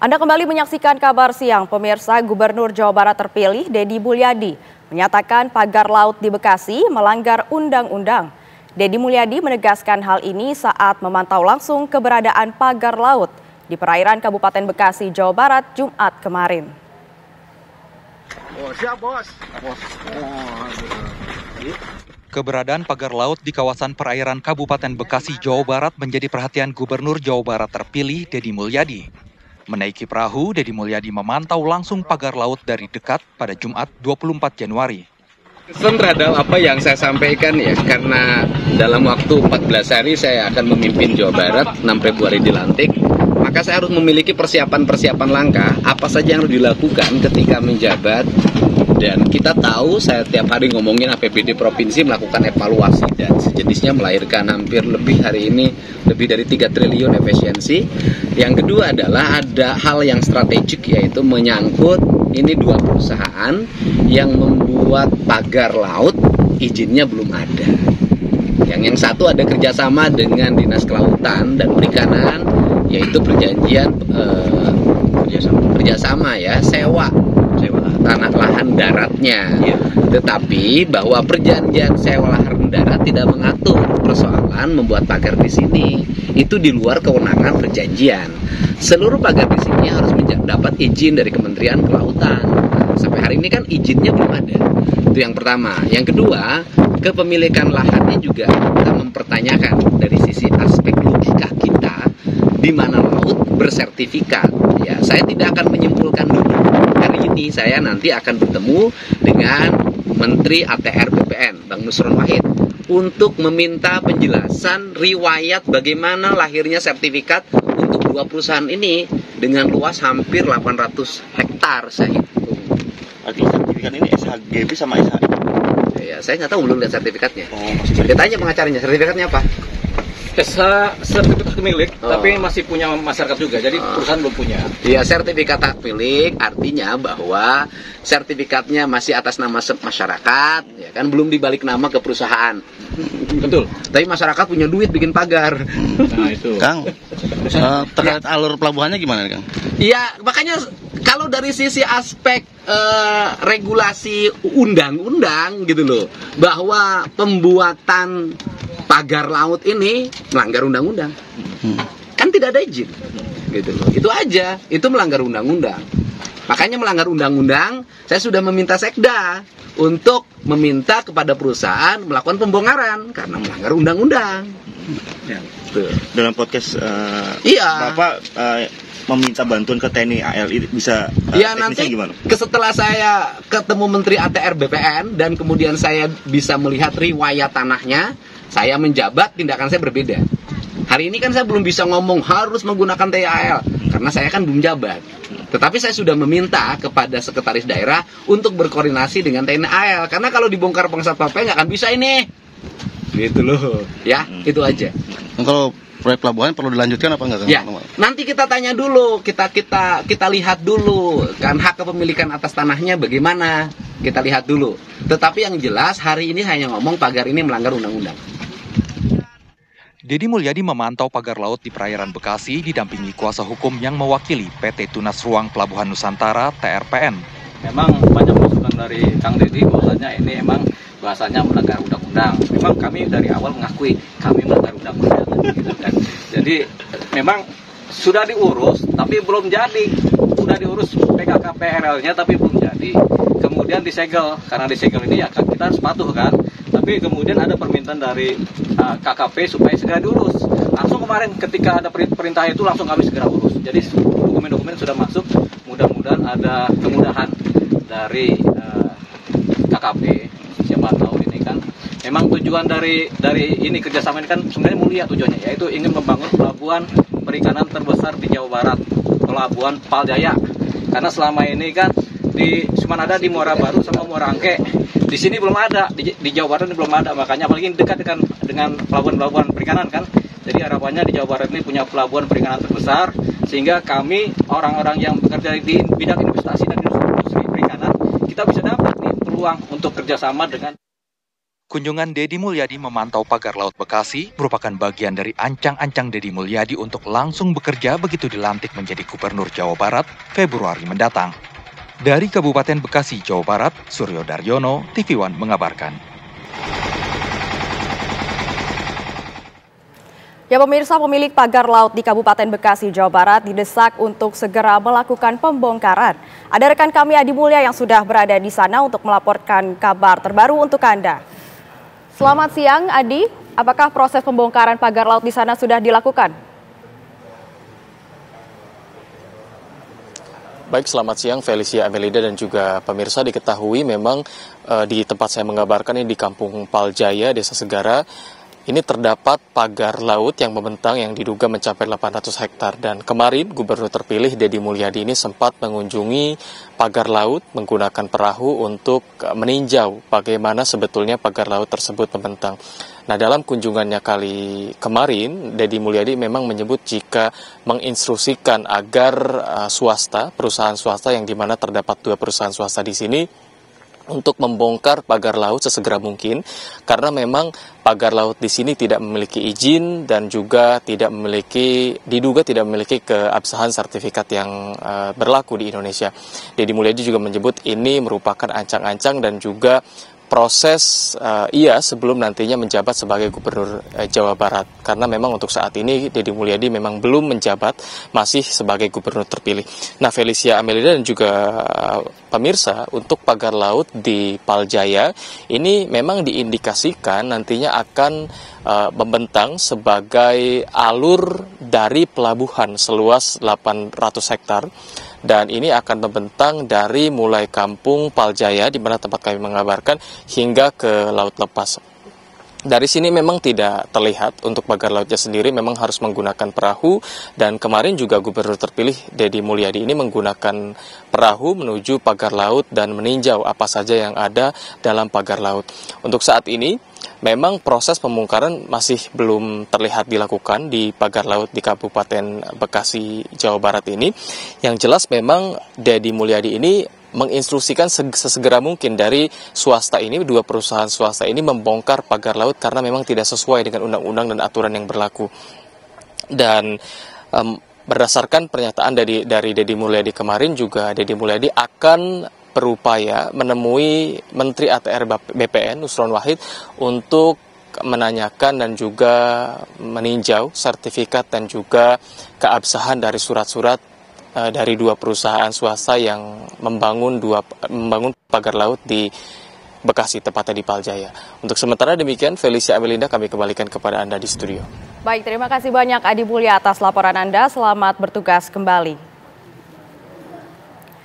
Anda kembali menyaksikan Kabar Siang. Pemirsa, Gubernur Jawa Barat terpilih Deddy Mulyadi menyatakan pagar laut di Bekasi melanggar undang-undang. Deddy Mulyadi menegaskan hal ini saat memantau langsung keberadaan pagar laut di perairan Kabupaten Bekasi, Jawa Barat, Jumat kemarin. Siap, Bos. Keberadaan pagar laut di kawasan perairan Kabupaten Bekasi, Jawa Barat menjadi perhatian Gubernur Jawa Barat terpilih Deddy Mulyadi. Menaiki perahu, Deddy Mulyadi memantau langsung pagar laut dari dekat pada Jumat 24 Januari. Kesan terhadap apa yang saya sampaikan ya, karena dalam waktu 14 hari saya akan memimpin Jawa Barat, 6 Februari dilantik, maka saya harus memiliki persiapan-persiapan langkah, apa saja yang harus dilakukan ketika menjabat. Dan kita tahu saya tiap hari ngomongin APBD Provinsi melakukan evaluasi dan sejenisnya melahirkan hampir lebih hari ini lebih dari 3 triliun efisiensi. Yang kedua adalah ada hal yang strategik yaitu menyangkut ini 2 perusahaan yang membuat pagar laut izinnya belum ada. Yang satu ada kerjasama dengan Dinas Kelautan dan Perikanan yaitu perjanjian kerjasama ya sewa tanah lahan daratnya. Tetapi bahwa perjanjian sewa lahan darat tidak mengatur persoalan membuat pagar di sini. Itu di luar kewenangan perjanjian. Seluruh pagar di sini harus mendapat izin dari Kementerian Kelautan. Sampai hari ini kan izinnya belum ada. Itu yang pertama. Yang kedua, kepemilikan lahannya juga kita mempertanyakan dari sisi aspek logika kita di mana laut bersertifikat. Ya, saya tidak akan menyimpulkan dulu. Hari ini saya nanti akan bertemu dengan Menteri ATR BPN, Bang Nusron Wahid, untuk meminta penjelasan riwayat bagaimana lahirnya sertifikat untuk 2 perusahaan ini dengan luas hampir 800 hektar saya hitung. Artinya sertifikat ini SHGB sama SHI? Ya, saya nggak tahu, belum lihat sertifikatnya. Saya tanya pengacaranya, sertifikatnya apa? Sertifikat hak milik, tapi masih punya masyarakat juga, jadi perusahaan belum punya. Iya, sertifikat hak milik artinya bahwa sertifikatnya masih atas nama masyarakat, ya kan, belum dibalik nama ke perusahaan. Betul. Tapi masyarakat punya duit bikin pagar. Nah itu. Kang, terkait alur pelabuhannya gimana Kang? Iya, makanya kalau dari sisi aspek regulasi undang-undang gitu loh, bahwa pembuatan pagar laut ini melanggar undang-undang. Kan tidak ada izin. Gitu loh. Itu aja, itu melanggar undang-undang. Makanya melanggar undang-undang, saya sudah meminta Sekda untuk meminta kepada perusahaan melakukan pembongkaran karena melanggar undang-undang. Ya. Tuh. Dalam podcast iya. Bapak meminta bantuan ke TNI AL bisa ya, nanti gimana? Setelah saya ketemu Menteri ATR BPN dan kemudian saya bisa melihat riwayat tanahnya, saya menjabat, tindakan saya berbeda. Hari ini kan saya belum bisa ngomong harus menggunakan TNI karena saya kan belum jabat. Tetapi saya sudah meminta kepada sekretaris daerah untuk berkoordinasi dengan TNI karena kalau dibongkar Pangsat Papaya nggak akan bisa ini. Gitu loh. Ya, itu aja. Kalau proyek pelabuhan perlu dilanjutkan apa enggak? Ya, nanti kita tanya dulu, kita lihat dulu kan hak kepemilikan atas tanahnya bagaimana, kita lihat dulu. Tetapi yang jelas hari ini hanya ngomong pagar ini melanggar undang-undang. Deddy Mulyadi memantau pagar laut di perairan Bekasi didampingi kuasa hukum yang mewakili PT Tunas Ruang Pelabuhan Nusantara (TRPN). Memang banyak masukan dari Kang Deddy bahwasanya ini emang bahasanya melanggar undang-undang. Memang kami dari awal mengakui kami melanggar undang-undang. Gitu kan. Jadi memang sudah diurus tapi belum jadi. Sudah diurus PKKPRL-nya tapi belum jadi. Kemudian disegel. Karena disegel ini ya kita harus patuh kan. Tapi kemudian ada permintaan dari KKP supaya segera diurus. Langsung kemarin ketika ada perintah itu langsung kami segera urus. Jadi dokumen-dokumen sudah masuk. Mudah-mudahan ada kemudahan dari KKP. Siapa tahu ini kan memang tujuan dari ini kerjasama ini kan sebenarnya mulia tujuannya, yaitu ingin membangun pelabuhan perikanan terbesar di Jawa Barat, Pelabuhan Paljaya. Karena selama ini kan cuma ada di Muara Baru sama Muara Angke. Di sini belum ada, di Jawa Barat ini belum ada, makanya apalagi dekat dengan pelabuhan-pelabuhan perikanan kan. Jadi harapannya di Jawa Barat ini punya pelabuhan perikanan terbesar, sehingga kami orang-orang yang bekerja di bidang investasi dan industri perikanan kita bisa dapat nih peluang untuk kerjasama dengan Kunjungan Deddy Mulyadi memantau pagar laut Bekasi merupakan bagian dari ancang-ancang Deddy Mulyadi untuk langsung bekerja begitu dilantik menjadi Gubernur Jawa Barat Februari mendatang. Dari Kabupaten Bekasi, Jawa Barat, Suryo Daryono, TV One mengabarkan. Ya pemirsa, pemilik pagar laut di Kabupaten Bekasi, Jawa Barat didesak untuk segera melakukan pembongkaran. Ada rekan kami Adi Mulya yang sudah berada di sana untuk melaporkan kabar terbaru untuk Anda. Selamat siang Adi, apakah proses pembongkaran pagar laut di sana sudah dilakukan? Baik, selamat siang Felicia Amelida dan juga pemirsa. Diketahui memang di tempat saya mengabarkan ini di Kampung Paljaya, Desa Segara, ini terdapat pagar laut yang membentang yang diduga mencapai 800 hektar. Dan kemarin Gubernur terpilih Deddy Mulyadi ini sempat mengunjungi pagar laut menggunakan perahu untuk meninjau bagaimana sebetulnya pagar laut tersebut membentang. Nah, dalam kunjungannya kali kemarin, Deddy Mulyadi memang menyebut jika menginstruksikan agar perusahaan swasta yang dimana terdapat 2 perusahaan swasta di sini, untuk membongkar pagar laut sesegera mungkin, karena memang pagar laut di sini tidak memiliki izin dan juga diduga tidak memiliki keabsahan sertifikat yang berlaku di Indonesia. Deddy Mulyadi juga menyebut ini merupakan ancang-ancang dan juga proses ia sebelum nantinya menjabat sebagai Gubernur Jawa Barat. Karena memang untuk saat ini Deddy Mulyadi memang belum menjabat, masih sebagai Gubernur terpilih. Nah, Felicia Amelida dan juga pemirsa, untuk pagar laut di Paljaya ini memang diindikasikan nantinya akan membentang sebagai alur dari pelabuhan seluas 800 hektar. Dan ini akan membentang dari mulai Kampung Paljaya, di mana tempat kami mengabarkan, hingga ke Laut Lepas. Dari sini memang tidak terlihat untuk pagar lautnya sendiri, memang harus menggunakan perahu. Dan kemarin juga Gubernur terpilih Deddy Mulyadi ini menggunakan perahu menuju pagar laut dan meninjau apa saja yang ada dalam pagar laut. Untuk saat ini, memang proses pembongkaran masih belum terlihat dilakukan di pagar laut di Kabupaten Bekasi, Jawa Barat ini. Yang jelas memang Deddy Mulyadi ini menginstruksikan sesegera mungkin dari swasta ini, 2 perusahaan swasta ini membongkar pagar laut karena memang tidak sesuai dengan undang-undang dan aturan yang berlaku. Dan berdasarkan pernyataan dari Deddy Mulyadi kemarin juga, Deddy Mulyadi akan berupaya menemui Menteri ATR BPN Nusron Wahid untuk menanyakan dan juga meninjau sertifikat dan juga keabsahan dari surat-surat dari 2 perusahaan swasta yang membangun pagar laut di Bekasi, tepatnya di Paljaya. Untuk sementara demikian, Felicia Amelinda, kami kembalikan kepada Anda di studio. Baik, terima kasih banyak Adi Mulya atas laporan Anda. Selamat bertugas kembali.